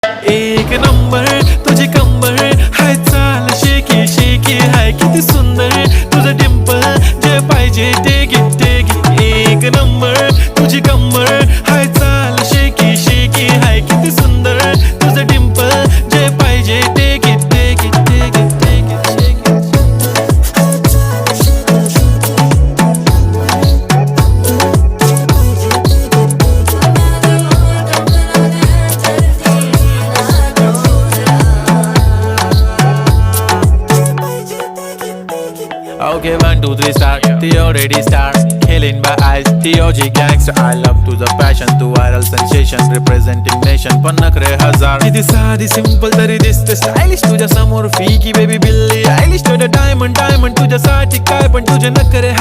एक नंबर तुझी कंबर हाय, चाल शेकी शेकी हाय, किती सुंदर तुझं डिंपल, जे पाहिजे ते घे. एक नंबर तुझी कंबर हाय, चाल शेकी शेकी हाय, किती सुंदर तुझं डिंपल, जे पाहिजे ते घे. Okay, 1, 2, 3 star, the already star, killing by eyes, the OG gangster. I love to the passion, to viral sensation, representing nation. पन्नकरे हजार किती साधी simple तरी दिसते stylish तुझ्या समोर, फीकी baby बिल्ली आयलिश. तुझं diamond तुझ्यासाठी काय पण तुझे नखरे